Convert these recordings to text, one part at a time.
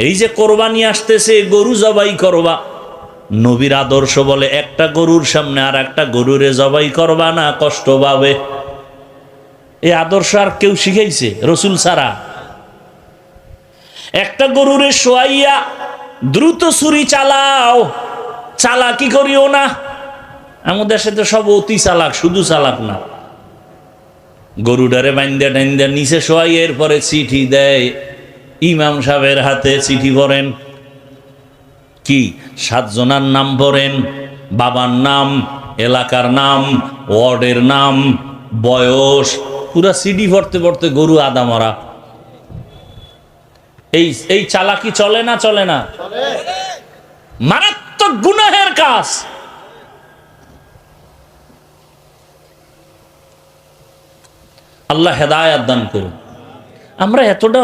এই যে কোরবানি আসতেছে, গরু জবাই করবা, নবীর আদর্শ বলে একটা গরুর সামনে আর একটা গরুরে জবাই করবা না, কষ্ট পাবে। এই আদর্শ আর কেউ শিখাইছে? রসুল ছাড়া। একটা গরুরে শোয়াইয়া দ্রুত ছুরি চালাও, চালাকি করিও না। আমাদের সাথে সব অতি চালাক, শুধু চালাক না। গরুডারে বাইন্দা টাইন্দা নিচে শোয়াই, এরপরে চিঠি দেয় ইমাম সাহেবের হাতে। চিঠি পড়েন, কি 7 জনার নাম পড়েন, বাবার নাম, এলাকার নাম, ওয়ার্ডের নাম, বয়স, পুরা সিডি পড়তে পড়তে গরু আদা মরা। এই চালাকি চলে না? চলে না? মারাত্মক গুনাহের কাজ। আল্লাহ হেদায়েত দান করুন। আমরা এতটা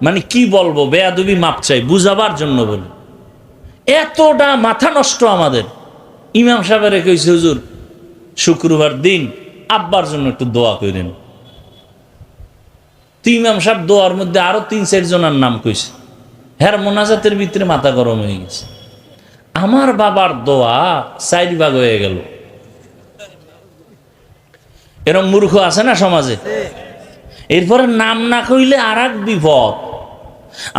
মানে কি বলবো, বেয়াদবি মাপ চাই, বুঝাবার জন্য বলি। এতটা মাথা নষ্ট আমাদের। ইমাম সাহেবের কইছে, হুজুর শুক্রবার দিন আব্বার জন্য একটু দোয়া করেন। ইমাম সাহেব দোয়ার মধ্যে আরো 3-4 জনের নাম কইছে। হ্যাঁ, মোনাজাতের ভিতরে মাথা গরম হয়ে গেছে। আমার বাবার দোয়া 4 ভাগ হয়ে গেল। এরকম মূর্খ আছে না সমাজে? এরপরে নাম না কইলে আর এক বিপদ।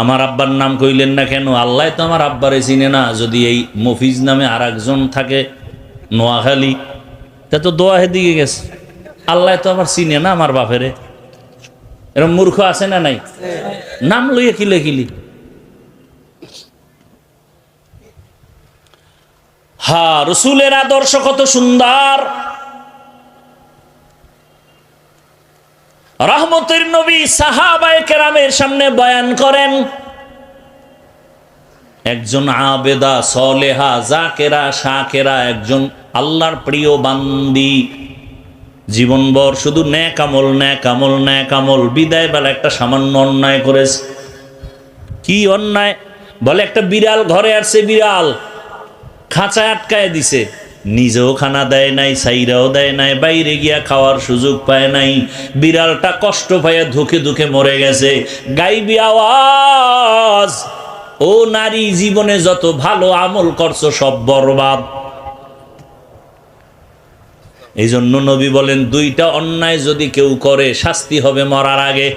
আমার আব্বার নাম কইলেন না কেন? আল্লাহ তো আমার আব্বারে চিনে না। যদি এই মফিজ নামে আর একজন থাকে নোয়াখালী, তা তো দোয়া হেদিকে গেছে। আল্লাহ তো আবার চিনে না আমার বাপেরে। এরকম মূর্খ আছে না নাই? নাম লইয়ে কিলে কিলি। হ্যাঁ, রসুলের আদর্শ কত সুন্দর। রহমতের নবী সাহাবায়ে কেরামের সামনে বয়ান করেন, একজন আবেদা সলেহা জাকেরা শাকেরা, একজন আল্লাহর প্রিয় বান্দি, জীবনভর শুধু নেক আমল নেক আমল নেক আমল। বিদায় বেলা একটা সামান্য অন্যায় করেছে। কি অন্যায়? বলে একটা বিড়াল ঘরে আসছে, বিড়াল খাঁচায় আটকায় দিছে, নিজেও খানা দেয় নাই, সাইরাও দেয় নাই, বাইরে গিয়া খাওয়ার সুযোগ পায় নাই। বিড়ালটা কষ্ট পাইয়া ধুকে ধুকে মরে গেছে। গাইবি আওয়াজ, ও নারী, জীবনে যত ভালো আমল করছো সব বরবাদ। এই জন্য নবী বলেন, 2টা অন্যায় যদি কেউ করে শাস্তি হবে মরার আগে।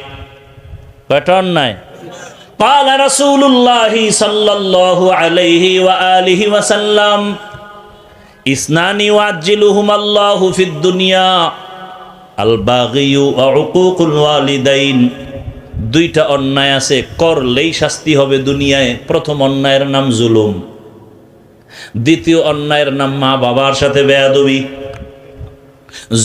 কয়টা অন্যায়? قال رسول الله صلى الله عليه وآله وسلم اثنان يعجلهما الله في الدنيا الباغي وعقوق الوالدين। 2টা অন্যায় আছে, করলেই শাস্তি হবে দুনিয়ায়। প্রথম অন্যায়ের নাম জুলুম, দ্বিতীয় অন্যায়ের নাম মা বাবার সাথে বেয়াদবি।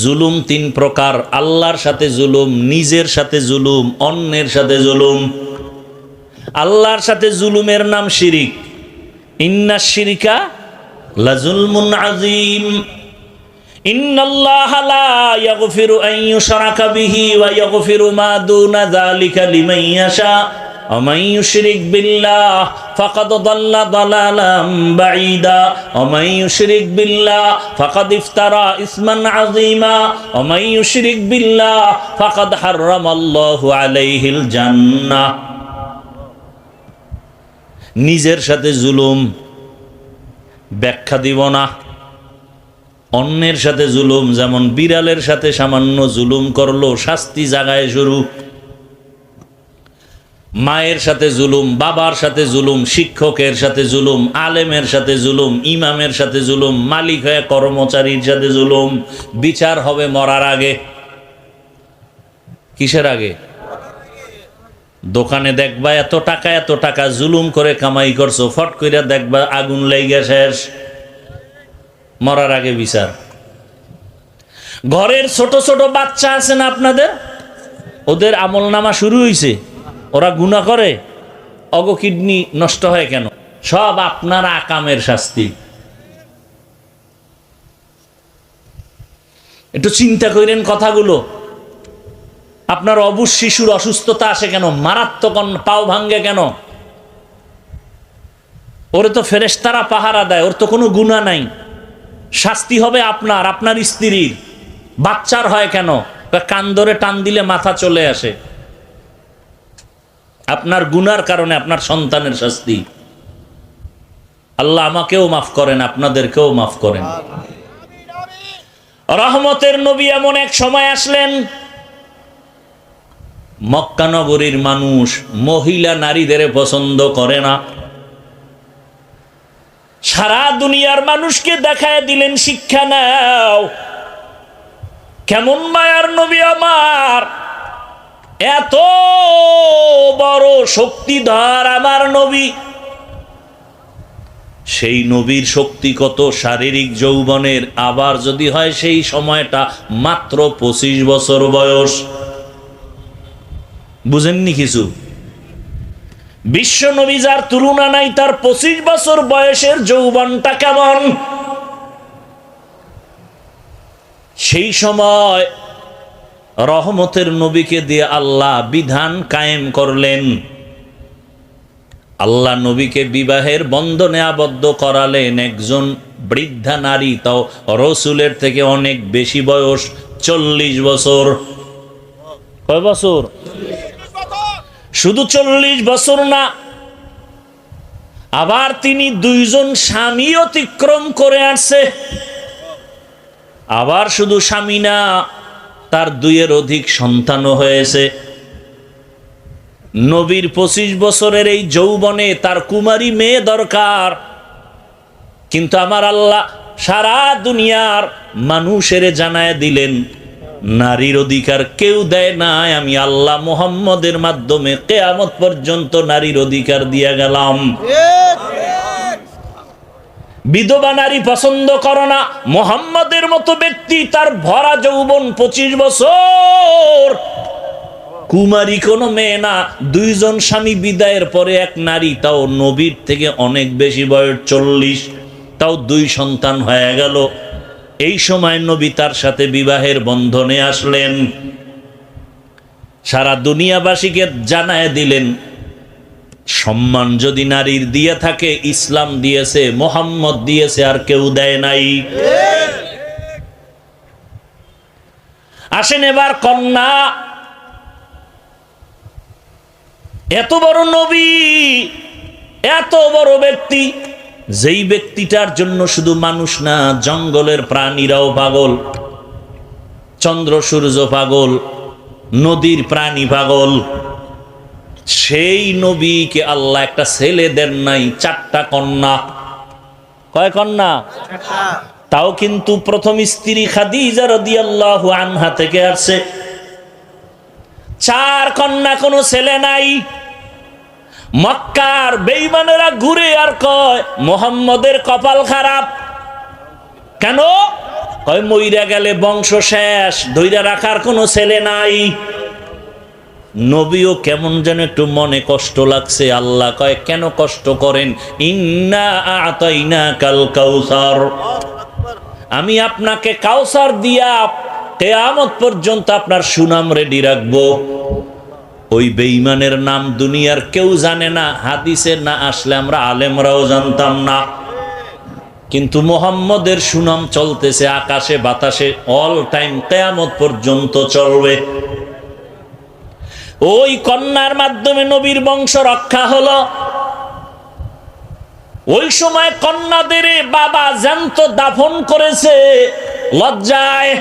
জুলুম 3 প্রকার: আল্লাহর সাথে জুলুম, নিজের সাথে জুলুম, অন্যের সাথে জুলুম। আল্লাহর সাথে জুলুমের নাম শিরিক। ইন্নাশ শিরকা লাযুলমুন আযীম। ইন্নাল্লাহা লা ইয়াগফিরু আন ইউশরাকা বিহি ওয়া ইয়াগফিরু মা দুনা যালিকা লিমান ইয়াশা ওয়া মান ইউশরিক বিল্লাহ ফাকাদ দাল্লা দালালাম বাঈদা ওয়া মান ইউশরিক বিল্লাহ ফাকাদ ইফতারা ইসমান আযীমা ওয়া মান ইউশরিক বিল্লাহ ফাকাদ হাররামাল্লাহু আলাইহিল জান্নাহ। নিজের সাথে জুলুম ব্যাখ্যা দিব না। অন্যের সাথে জুলুম, যেমন বিড়ালের সাথে সামান্য জুলুম করলো, শাস্তি জাগায় শুরু। মায়ের সাথে জুলুম, বাবার সাথে জুলুম, শিক্ষকের সাথে জুলুম, আলেমের সাথে জুলুম, ইমামের সাথে জুলুম, মালিক হয়ে কর্মচারীর সাথে জুলুম। বিচার হবে মরার আগে। কিসের আগে? দোকানে দেখবা এত টাকা জুলুম করে কামাই করছো, ফট করে দেখবা আগুন লেগে শেষ। মরার আগে বিচার। ঘরের ছোট ছোট বাচ্চা আছে না আপনাদের, ওদের আমল নামা শুরু হয়েছে, ওরা গুনাহ করে, অগ কিডনি নষ্ট হয় কেন? সব আপনার আকামের শাস্তি। একটু চিন্তা করেন কথাগুলো। আপনার অবুজ শিশুর অসুস্থতা আসে কেন? মারাত্মক পাও ভাঙ্গে কেন? ওরে তো ফেরেশতারা পাহারা দেয়, ওর তো কোনো গুনাহ নাই। শাস্তি হবে আপনার, আপনার স্ত্রীর। বাচ্চার হয় কেন? কান ধরে টান দিলে মাথা চলে আসে। আপনার গুনার কারণে আপনার সন্তানের শাস্তি। আল্লাহ আমাকেও মাফ করেন, আপনাদেরকেও মাফ করেন। রহমতের নবী এমন এক সময় আসলেন, মক্কা নগরীর মানুষ মহিলা নারীদের পছন্দ করে না। সারা দুনিয়ার মানুষকে দেখায় দিলেন, শিক্ষা নাও, কেমন মায়ার নবী আমার, এত বড় শক্তিধর আমার নবী। সেই নবীর শক্তি কত, শারীরিক যৌবনের, আবার যদি হয় সেই সময়টা মাত্র 25 বছর বয়স। বুঝেননি কিছু? বিশ্ব নবী যার তুলনা নাই, তার 25 বছর বয়সের যৌবনটা কেমন। সেই সময় রহমতের নবীকে দিয়ে আল্লাহ বিধান কায়েম করলেন। আল্লাহ নবীকে বিবাহের বন্ধনে আবদ্ধ করালেন একজন বৃদ্ধা নারী, তাও রসুলের থেকে অনেক বেশি বয়স, 40 বছর। কয় বছর? শুধু 40 বছর না, আবার তিনি 2জন স্বামী অতিক্রম করে আসছে। আবার শুধু স্বামী না, তার 2-এর অধিক সন্তানও হয়েছে। নবীর 25 বছরের এই যৌবনে তার কুমারী মেয়ে দরকার, কিন্তু আমার আল্লাহ সারা দুনিয়ার মানুষের জানায় দিলেন, নারীর অধিকার কেউ দেয় নাই, আমি আল্লাহ মুহাম্মদের মাধ্যমে কিয়ামত পর্যন্ত নারীর অধিকার দিয়ে গেলাম। বিধবা নারী পছন্দ করো না, মুহাম্মদের মতো ব্যক্তি, তার ভরা যৌবন 25 বছর, কুমারী কোনো মেয়ে না, 2জন স্বামী বিদায়ের পরে এক নারী, তাও নবীর থেকে অনেক বেশি বয়স, 40, তাও 2 সন্তান হয়ে গেল। এই সময় নবী তার সাথে বিবাহের বন্ধনে আসলেন। সারা দুনিয়াবাসীকে জানায় দিলেন, সম্মান যদি নারীর দিয়ে থাকে, ইসলাম দিয়েছে, মুহাম্মদ দিয়েছে, আর কেউ দেয় নাই। আসেন এবার কন্যা, এত বড় নবী, এত বড় ব্যক্তি, যেই ব্যক্তিটার জন্য শুধু মানুষ না, জঙ্গলের প্রাণীরাও পাগল, চন্দ্র সূর্য পাগল, নদীর প্রাণী পাগল। সেই নবীকে আল্লাহ একটা ছেলে দেন নাই, 4টা কন্যা। কয় কন্যা? তাও কিন্তু প্রথম স্ত্রী খাদিজা রাদিয়াল্লাহু আনহা থেকে আসছে। 4 কন্যা, কোনো ছেলে নাই। মক্কার বেঈমানেরা ঘুরে আর কয়, মুহাম্মদের কপাল খারাপ। কেন? কয় মইরা গেলে বংশ শেষ, ধইরা রাখার কোনো ছেলে নাই। নবীও কেমন যেন একটু মনে কষ্ট লাগছে। আল্লাহ কয়, কেন কষ্ট করেন? ইন্না আ'তাইনাকাল কাউসার, আমি আপনাকে কাউসার দিয়া কিয়ামত পর্যন্ত আপনার সুনাম রেডি রাখবো। ওই বেঈমানের নাম দুনিয়ার কেউ জানে না, হাদিসে না আসলে আমরা আলেমরাও জানতাম না, কিন্তু মুহাম্মদের সুনাম চলতেছে আকাশে বাতাসে, অল টাইম, কিয়ামত পর্যন্ত চলবে। ওই কন্যার মাধ্যমে নবীর বংশ রক্ষা হলো। ওই সময় কন্যাদের বাবা জ্যান্ত দাফন করেছে লজ্জায়।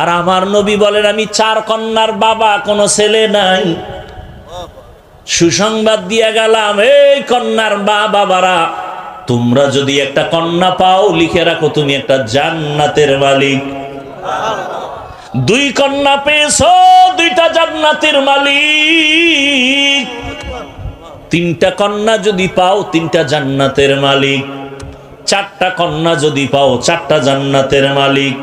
আর আমার নবী বলেন, আমি 4 কন্যার বাবা, কোনো ছেলে নাই। সুসংবাদ দিয়ে গেলাম, এই কন্যার বাবারা, তোমরা যদি একটা কন্যা পাও, লিখে রাখো তুমি একটা জান্নাতের মালিক। 2 কন্যা পেয়েছো, 2টা জান্নাতের মালিক। 3টা কন্যা যদি পাও, 3টা জান্নাতের মালিক। 4টা কন্যা যদি পাও, 4টা জান্নাতের মালিক।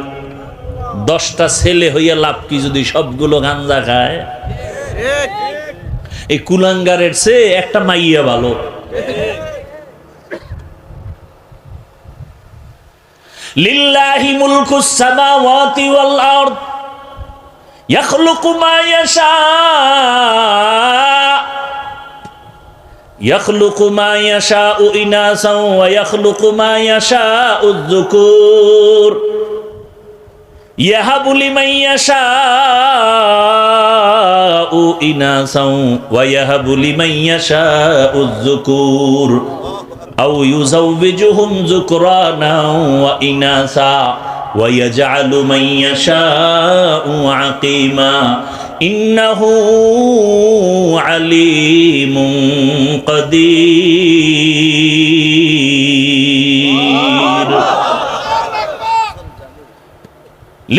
10টা ছেলে হইয়া লাভ কি যদি সবগুলো গাঞ্জা খায়? এই কুলাঙ্গারের চেয়ে একটা মাইয়া ভালো। লিল্লাহি মুলকুস সামাওয়াতি ওয়াল আরদ ইয়াখলুকু মা ইয়াশা ইয়াখলুকু মা ইয়াশাউ ইনাসা ওয়া ইয়াখলুকু মা ইয়াশাউ যুকুর ইয়াহাবু লিমান ইয়াশাউ ইনাসাও ওয়া ইয়াহাবু লিমান ইয়াশাউ যুকুর আও ইউযাওবিজুহুম যুকরানা ওয়া ইনাসা ওয়া ইয়াজআলু মান ইয়াশাউ আকিমা ইন্নাহু আলিমুন কাদির।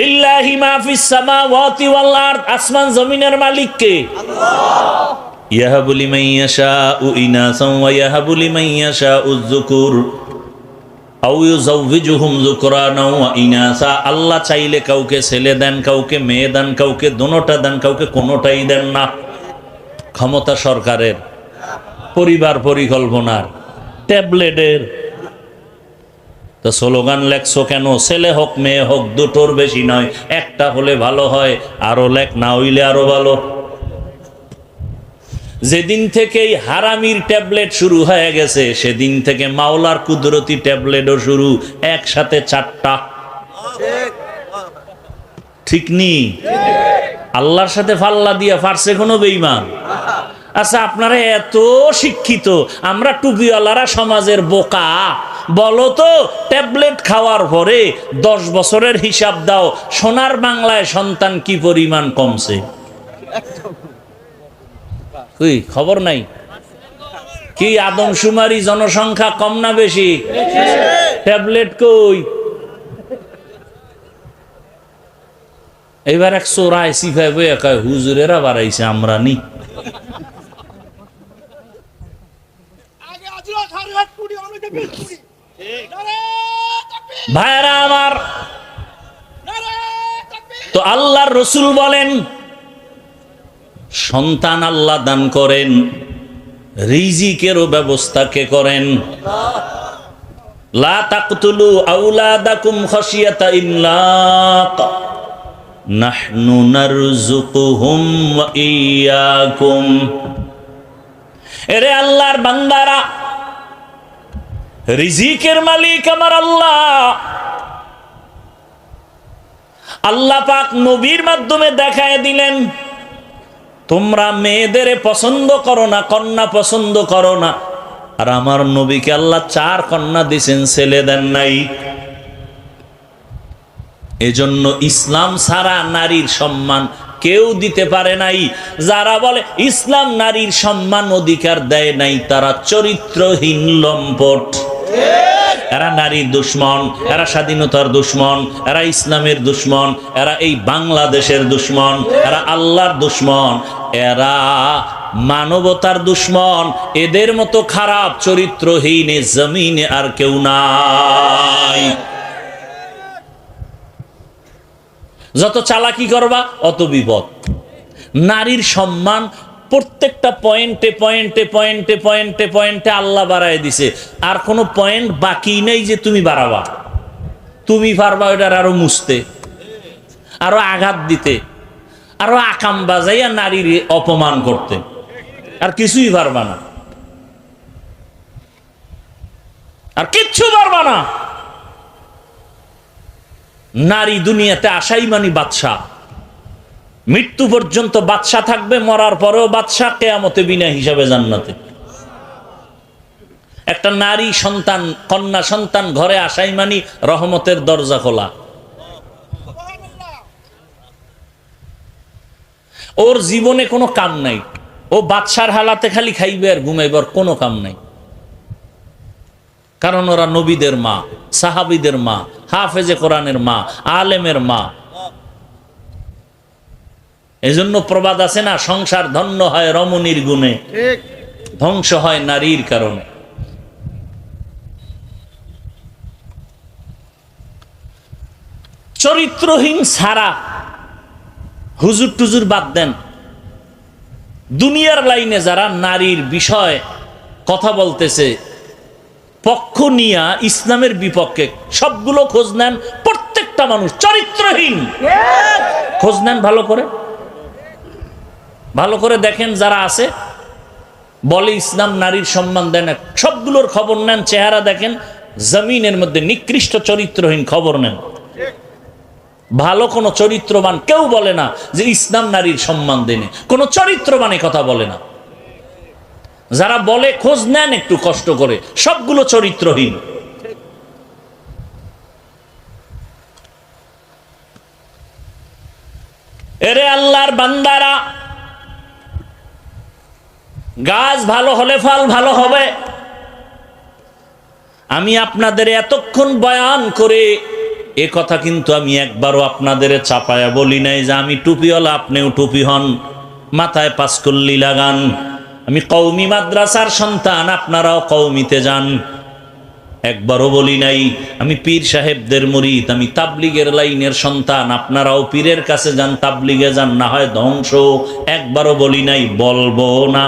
লিল্লাহি মা ফিস সামাওয়াতি ওয়াল আরদ, আসমান জমিনের মালিক কে? আল্লাহ। ইয়াহাবু লিমান ইয়াশাউ ইনাসাও ওয়া ইয়াহাবু লিমান ইয়াশাউ যুকুর আও ইউযাওবিজুহুম যুকরানা ওয়া ইনাসা। আল্লাহ চাইলে কাউকে ছেলে দেন, কাউকে মেয়ে দেন, কাউকে দোনোটা দেন, কাউকে কোনোটাই দেন না। ক্ষমতা সরকারের, পরিবার পরিকল্পনার, ট্যাবলেটের। তো স্লোগান লেখছো কেন? ছেলে হোক মেয়ে হোক দুটোর বেশি নয়, একটা হলে ভালো হয়, আরো লেখ, না হইলে আরো ভালো। যেদিন থেকে এই হারামির ট্যাবলেট শুরু হয়ে গেছে সেদিন থেকে মাওলার কুদরতি ট্যাবলেটও শুরু, একসাথে 4টা। ঠিক নি? আল্লাহর সাথে ফাল্লা দিয়া পারছে কোনো বেঈমান? আচ্ছা, আপনারা এত শিক্ষিত, আমরা টুপিওয়ালারা সমাজের বোকা। বলো তো, ট্যাবলেট খাওয়ার পরে 10 বছরের হিসাব দাও, সোনার বাংলায় সন্তান কি পরিমাণ কমছে? কই খবর নাই? কি আদমশুমারি জনসংখ্যা কম না বেশি? ট্যাবলেট কই? এবার এক চোরাই সিফাই বই একা হুজুরেরা বাড়াইছে, আমরা নি। ভাইরা আমার, তো আল্লাহর রসুল বলেন সন্তান আল্লাহ দান করেন, রিজিকেরও ব্যবস্থা কে করেন? লা তাকতুলু আওলাদাকুম খাশিয়াতা ইমলাক নাহনু নারযুকুহুম ওয়া ইয়্যাকুম। এরে আল্লাহর বান্দারা, রিজিকের মালিক আমার আল্লাহ। আল্লাহ পাক নবীর মাধ্যমে দেখায় দিলেন, তোমরা মেয়েদের পছন্দ করো না, কন্যা পছন্দ করো না। আর আমার নবীকে আল্লাহ 4 কন্যা দিয়েছেন, ছেলে দেন নাই। এজন্য ইসলাম ছাড়া নারীর সম্মান কেউ দিতে পারে নাই। যারা বলে ইসলাম নারীর সম্মান অধিকার দেয় নাই, তারা চরিত্রহীন লম্পট। এরা নারীর দুশ্মন, এরা স্বাধীনতার দুশ্মন, এরা ইসলামের দুশ্মন, এরা এই বাংলাদেশের দুশ্মন, এরা আল্লাহর দুশ্মন, এরা মানবতার দুশ্মন। এদের মতো খারাপ চরিত্রহীন জমিনে আর কেউ নাই। যত চালাকি করবা অত বিপদ। নারীর সম্মান প্রত্যেকটা পয়েন্টে পয়েন্টে পয়েন্টে পয়েন্টে পয়েন্টে আল্লাহ বাড়ায় দিছে, আর কোনো পয়েন্ট বাকি নেই যে তুমি বাড়াবা। তুমি পারবা ওইটার আরো মুছতে, আরো আঘাত দিতে, আরো আকাম বাজাইয়া নারীর অপমান করতে, আর কিছুই পারবা না, আর কিচ্ছু পারবা না। নারী দুনিয়াতে আসাই মানি বাদশা। মৃত্যু পর্যন্ত বাদশা থাকবে, মরার পরেও বাদশা, কিয়ামতে বিনা হিসাবে জান্নাতে। একটা নারী সন্তান, কন্যা সন্তান ঘরে আসাই মানি রহমতের দরজা খোলা। ওর জীবনে কোনো কাম নাই, ও বাদশার হালাতে খালি খাইবে আর ঘুমাইবার কোনো কাম নাই। কারণ ওরা নবীদের মা, সাহাবীদের মা, হাফেজে কোরআনের মা, আলেমের মা। এজন্য প্রবাদ আছে না, সংসার ধন্য হয় রমণীর গুণে, ধ্বংস হয় নারীর কারণে। চরিত্রহীন ছাড়া হুজুর টুজুর বাদ দেন, দুনিয়ার লাইনে যারা নারীর বিষয় কথা বলতেছে পক্ষ নিয়া ইসলামের বিপক্ষে, সবগুলো খোঁজ নেন। প্রত্যেকটা মানুষ চরিত্রহীন। খোঁজ নেন ভালো করে, ভালো করে দেখেন যারা আছে বলে ইসলাম নারীর সম্মান দেয় না, সবগুলোর খবর নেন, চেহারা দেখেন, জমিনের মধ্যে নিকৃষ্ট চরিত্রহীন খবর নেন। ভালো কোনো চরিত্রবান কেউ বলে না যে ইসলাম নারীর সম্মান দেনে, কোনো চরিত্রবান কথা বলে না। যারা বলে খোঁজ নেন একটু কষ্ট করে, সবগুলো চরিত্রহীন। এরে আল্লাহর বান্দারা, গাছ ভালো হলে ফল ভালো হবে। আমি আপনাদের এতক্ষণ বয়ান করে এ কথা কিন্তু আমি একবারও আপনাদের চাপায়া বলি নাই যে আমি টুপিওয়ালা আপনিও টুপি হন, মাথায় পাঁচকল্লি লাগান। আমি কওমি মাদ্রাসার সন্তান, আপনারাও কওমিতে যান, একবারও বলি নাই। আমি পীর সাহেবদের মুরিদ, আমি তাবলিগের লাইনের সন্তান, আপনারাও পীরের কাছে যান, তাবলিগে যান, না হয় ধ্বংস, একবারও বলি নাই, বলবো না।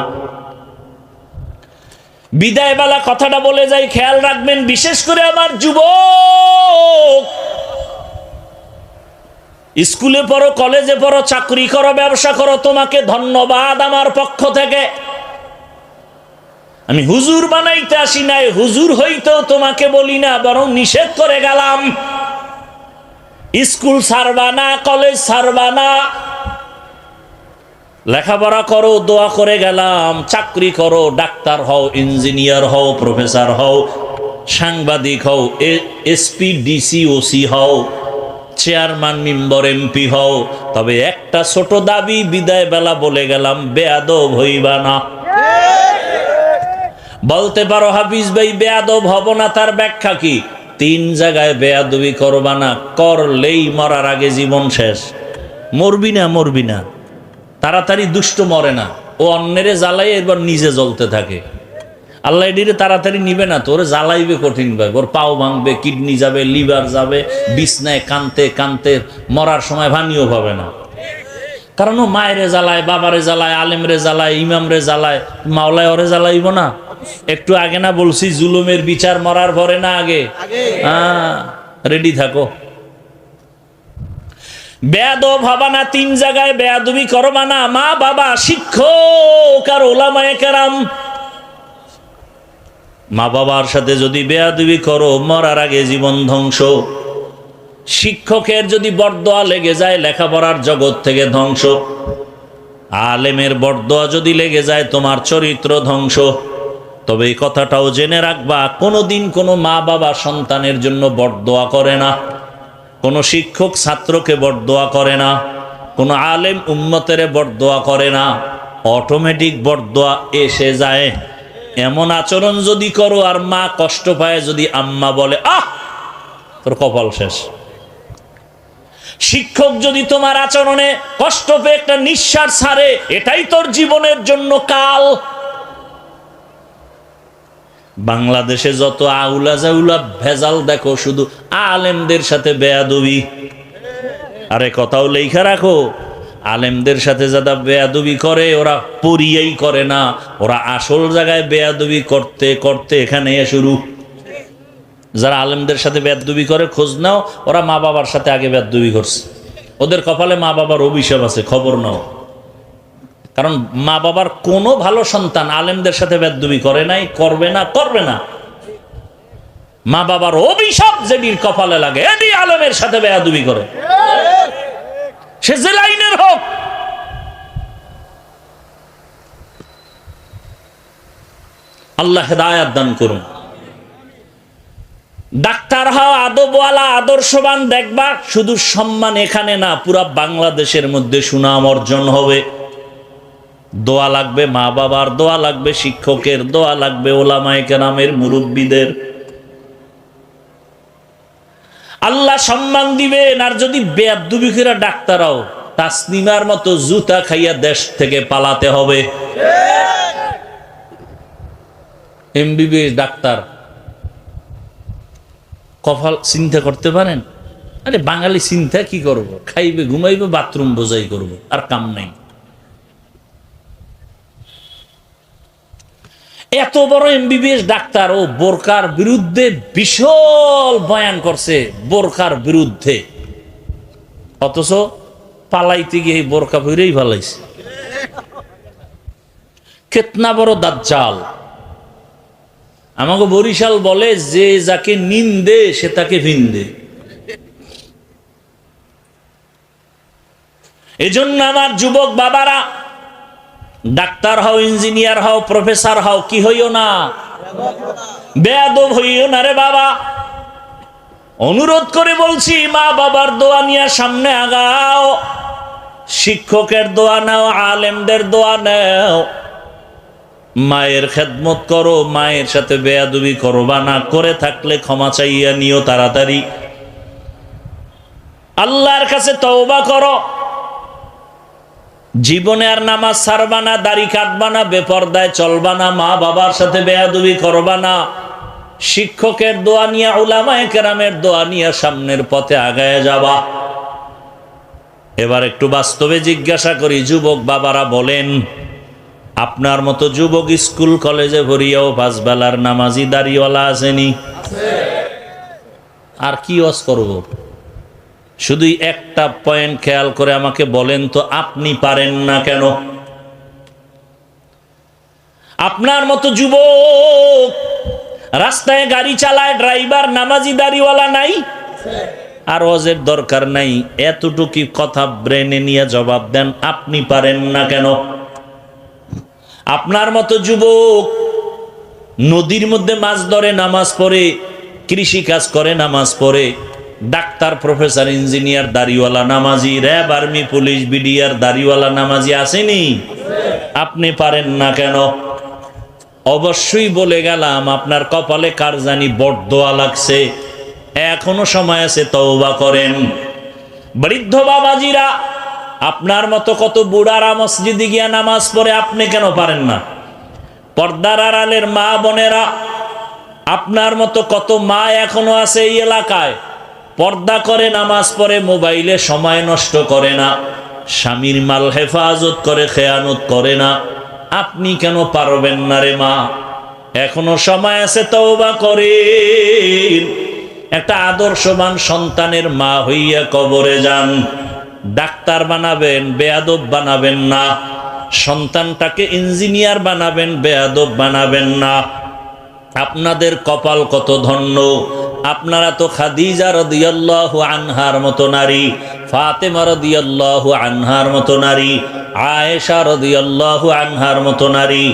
বিদায় বেলা কথাটা বলে যাই, খেয়াল রাখবেন, বিশেষ করে আমার যুবক, স্কুলে পড়ো, কলেজে পড়ো, চাকরি করো, ব্যবসা করো, তোমাকে ধন্যবাদ আমার পক্ষ থেকে। আমি হুজুর বানাইতে আসি নাই, হুজুর হইতেও তোমাকে বলি না, বরং নিষেধ করে গেলাম। স্কুল ছাড়বা না, কলেজ ছাড়বা না, লেখাপড়া করো, দোয়া করে গেলাম। চাকরি করো, ডাক্তার হও, ইঞ্জিনিয়ার হও, প্রফেসর হও, সাংবাদিক হও, এসপি, ডিসি, ওসি হও, চেয়ারম্যান, মেম্বার, এমপি হও, তবে একটা ছোট দাবি বিদায় বেলা বলে গেলাম, বেয়াদব হইবা না। বলতে পারো হাফিজ ভাই বেয়াদব হব না, তার ব্যাখ্যা কি? 3 জায়গায় বেয়াদবি করবা না, করলেই মরার আগে জীবন শেষ। মরবি না, মরবি না, তাড়াতাড়ি দুষ্ট মরে না, ও অন্যেরে জ্বালাই এবার নিজে জ্বলতে থাকে। আল্লাহ এডিরে তাড়াতাড়ি নিবে না, তোরে জ্বালাইবে কঠিন ভাবে, ওর পাও ভাঙবে, কিডনি যাবে, লিভার যাবে, বিছনায় কানতে কানতে মরার সময় ভানিও পাবে না। কারণ ও মায়েরে জ্বালায়, বাবারে জ্বালায়, আলেমরে জ্বালায়, ইমামরে জ্বালায়, মাওলায় ওরে জ্বালাইব না? একটু আগে না বলছি জুলুমের বিচার মরার পরে না আগে? রেডি থাকো। বেয়াদব হবা না, 3 জায়গায় বেয়াদবি করবা না, মা বাবা, শিক্ষক আর ওলামায়ে কেরাম। মা বাবার সাথে যদি বেয়াদবি করো, মরার আগে জীবন ধ্বংস। শিক্ষকের যদি বরদোয়া লেগে যায়, লেখাপড়ার জগৎ থেকে ধ্বংস। আলেমের বরদোয়া যদি লেগে যায়, তোমার চরিত্র ধ্বংস। তবে এই কথাটাও জেনে রাখবা, কোনোদিন কোনো মা বাবা সন্তানের জন্য বরদোয়া করে না, কোনো শিক্ষক ছাত্রকে বরদোয়া করে না, কোনো আলেম উম্মতের বরদোয়া করে না, অটোমেটিক বরদোয়া এসে যায়। এমন আচরণ যদি করো আর মা কষ্ট পায়, যদি আম্মা বলে আহ, তোর কপাল শেষ। শিক্ষক যদি তোমার আচরণে কষ্ট পেয়ে একটা নিঃশ্বাস ছাড়ে, এটাই তোর জীবনের জন্য কাল। বাংলাদেশে যত আউলা জাউলা ভেজাল দেখো, শুধু আলেমদের সাথে বেয়াদবি। আরে কথাও লেখা রাখো, আলেমদের সাথে যারা বেয়াদবি করে, ওরা পরিয়াই করে না, ওরা আসল জায়গায় বেয়াদবি করতে করতে এখানে শুরু। যারা আলেমদের সাথে বেয়াদবি করে, খোঁজ নাও, ওরা মা বাবার সাথে আগে বেয়াদবি করছে। ওদের কপালে মা বাবার অভিশাপ আছে, খবর নাও। কারণ মা বাবার কোনো ভালো সন্তান আলেমদের সাথে বেয়াদবি করে নাই, করবে না, করবে না। মা বাবার অভিশাপ যেদিন কপালে লাগে, এদি আলেমের সাথে বেয়াদবি করে, সে যে লাইনের হোক। আল্লাহ হেদায়াত দান করুন। ডাক্তার হও, আদবওয়ালা, আদর্শবান, দেখবা শুধু সম্মান এখানে না, পুরা বাংলাদেশের মধ্যে সুনাম অর্জন হবে। দোয়া লাগবে, মা বাবার দোয়া লাগবে, শিক্ষকের দোয়া লাগবে, ওলামায়ে কেরামের, মুরব্বীদের। আল্লাহ সম্মান দিবেন। আর যদি বেয়াদবি করে ডাক্তারও, তাসনিমার মতো জুতা খাইয়া দেশ থেকে পালাতে হবে। এমবিবিএস ডাক্তার, কপাল চিন্তা করতে পারেন? আরে বাঙালি চিন্তা কি করব, খাইবে, ঘুমাইবে, বাথরুম বোঝাই করব, আর কাম নাই। এত বড় এমবিবিএস ডাক্তার, ও বোরকার বিরুদ্ধে বিশাল বয়ান করছে, বোরকার বিরুদ্ধে, অথচ পালাইতে গিয়ে বোরকা পরেই পালাইছে। কেতনা বড় দাজ্জাল। আমাকে বরিশাল বলে, যে যাকে নিন্দে সে তাকে ভিন্দে। এজন্য আমার যুবক বাবারা, ডাক্তার হও, ইঞ্জিনিয়ার হও, প্রফেসর হও, কি হইও না, বেয়াদব হইও না রে বাবা। অনুরোধ করে বলছি, মা বাবার দোয়া নিয়ে সামনে আগাও, শিক্ষকের দোয়া নাও, আলেমদের দোয়া নাও, মায়ের খেদমত করো, মায়ের সাথে বেয়াদবি করবা না, করে থাকলে ক্ষমা চাইয়া নিও তাড়াতাড়ি। আল্লাহর কাছে তওবা করো, জীবনে আর নামাজ ছাড়বা না, দাড়ি কাটবা না, বেপরদায় চলবা না, মা বাবার সাথে বেয়াদবি করবা না, শিক্ষকের দোয়া নিয়ে, উলামায়ে কেরামের দোয়া নিয়ে সামনের পথে আগায় যাবা। এবার একটু বাস্তবে জিজ্ঞাসা করি, যুবক বাবারা বলেন, আপনার মতো যুবক স্কুল কলেজে ভরিয়াও 5 বেলার নামাজি দাড়িওয়ালা আসেনি? আর কি ওয়াজ করব? শুধু একটা পয়েন্ট খেয়াল করে আমাকে বলেন তো, আপনি পারেন না কেন? আপনার মতো যুবক রাস্তায় গাড়ি চালায়, ড্রাইভার নামাজি দাড়িওয়ালা নাই? আর ওয়াজের দরকার নাই, এতটুকু কথা ব্রেনে নিয়ে জবাব দেন, আপনি পারেন না কেন? আপনার মতো যুবক নদীর মধ্যে মাছ ধরে, নামাজ পড়ে, কৃষি কাজ করে, নামাজ পড়ে, ডাক্তার, প্রফেসর, ইঞ্জিনিয়ার দাড়িওয়ালা নামাজি, র্যাব, আর্মি, পুলিশ, বিডিআর দাড়িওয়ালা নামাজি আসেনি? আপনি পারেন না কেন? অবশ্যই বলে গেলাম, আপনার কপালে কার জানি বড়দোয়া লাগছে, এখনো সময় আছে, তওবা করেন। বৃদ্ধ বাবাজিরা, আপনার মতো কত বুড়ারা মসজিদে গিয়া নামাজ পড়ে, আপনি কেন পারেন না? পর্দার আড়ালের মা বোনেরা, আপনার মতো কত মা এখনো আছে এই এলাকায়, পর্দা করে নামাজ পড়ে, মোবাইলে সময় নষ্ট করে না, স্বামীর মাল হেফাজত করে, খেয়ানত করে না, আপনি কেন পারবেন না রে মা? এখনো সময় আছে, তওবা করেন। একটা আদর্শবান সন্তানের মা হইয়া কবরে যান। ডাক্তার বানাবেন, বেয়াদব বানাবেন না। সন্তানটাকে ইঞ্জিনিয়ার বানাবেন, বেয়াদব বানাবেন না। আপনাদের কপাল কত ধন্য, আপনারা তো খাদিজা রাদিয়াল্লাহু আনহার মতো নারী, ফাতেমা রাদিয়াল্লাহু আনহার মতো নারী, আয়েশা রাদিয়াল্লাহু আনহার মতো নারী,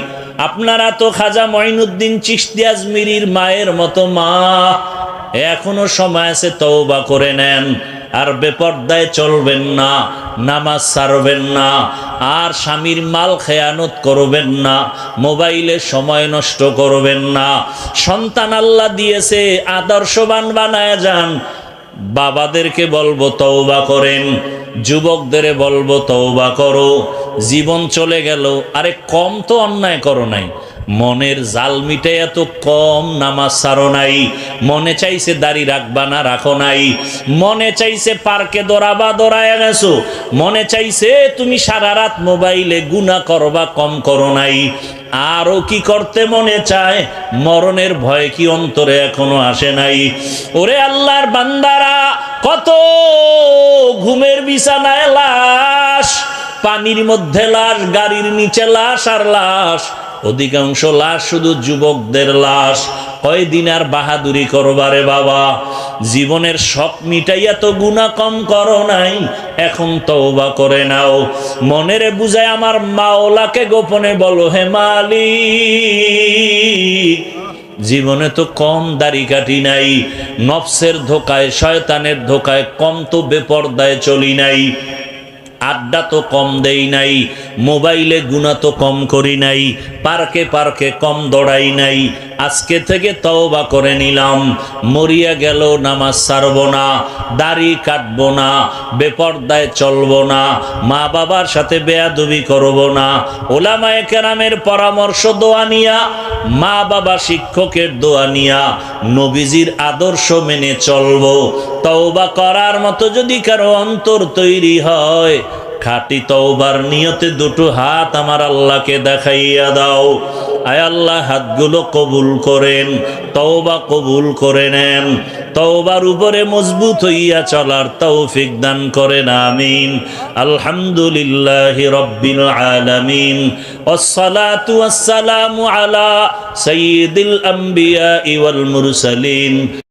আপনারা তো খাজা মঈনুদ্দিন চিশতি আজমিরির মায়ের মতো মা। এখনো সময় আছে, তওবা করে নেন। আর বেপর্দায় চলবেন না, নামাজ ছাড়বেন না, আর স্বামীর মাল খেয়ানত করবেন না, মোবাইলে সময় নষ্ট করবেন না। সন্তান আল্লাহ দিয়েছে, আদর্শবান বানায় যান। বাবাদেরকে বলবো তওবা করেন, যুবকদের বলবো তওবা করো। জীবন চলে গেল, আরে কম তো অন্যায় করো নাই, মনের জাল মিটে এত কম নামাজ ছাড়ো নাই। মনে চাইছে দাড়ি রাখবা না, রাখো নাই। মনে চাইছে পার্কে দৌড়াবা, দৌড়ায় গেছো। মনে চাইছে তুমি সারা রাত মোবাইলে গুনাহ করবা, কম করো নাই। আরো কি করতে মনে চায়? মরণের ভয় কি অন্তরে এখনো আসে নাই? ওরে আল্লাহর বান্দারা, কত ঘুমের বিছানায় লাশ, পানির মধ্যে লাশ, গাড়ির নিচে লাশ আর লাশ। অধিকাংশ লাশ শুধু যুবকদের লাশ। কয়দিন আর বাহাদুরি করবারে বাবা? জীবনের শখ মিটাইয়া তো গুনাহ কম করো নাই, এখন তওবা করে নাও। মনেরে বুঝায় আমার মাওলাকে গোপনে বলো, হে মালিক, জীবনে তো কম দাড়ি কাটি নাই, নফসের ধোকায়, শয়তানের ধোকায় কম তো বেপরদায় চলি নাই, আড্ডা তো কম দেই নাই, মোবাইলে গুনাহ তো কম করি নাই, পার্কে পার্কে কম দৌড়াই নাই। আজকে থেকে তওবা করে নিলাম, মরিয়া গেল নামাজ ছাড়বো না, দাড়ি কাটবো না, বেপরদায় চলবো না, মা বাবার সাথে বেয়াদবি করবো না। ওলামায়ে কেরামের পরামর্শ দোয়া নিয়া, মা বাবা শিক্ষকের দোয়া নিয়া, নবীজির আদর্শ মেনে চলবো। তওবা করার মতো যদি কারো অন্তর তৈরি হয়, খাঁটি তওবার নিয়তে দুটো হাত আমার আল্লাহকে দেখাইয়া দাও। আয় আল্লাহ, হাতগুলো কবুল করেন, তওবা কবুল করে নেন। তওবার উপরে মজবুত হইয়া চলার তৌফিক দান করেন, আমিন। আলহামদুলিল্লাহি রাব্বিল আলামিন, ওয়াসসালাতু ওয়াসসালামু আলা সাইয়্যিদিল আম্বিয়া ওয়াল মুরসালিন।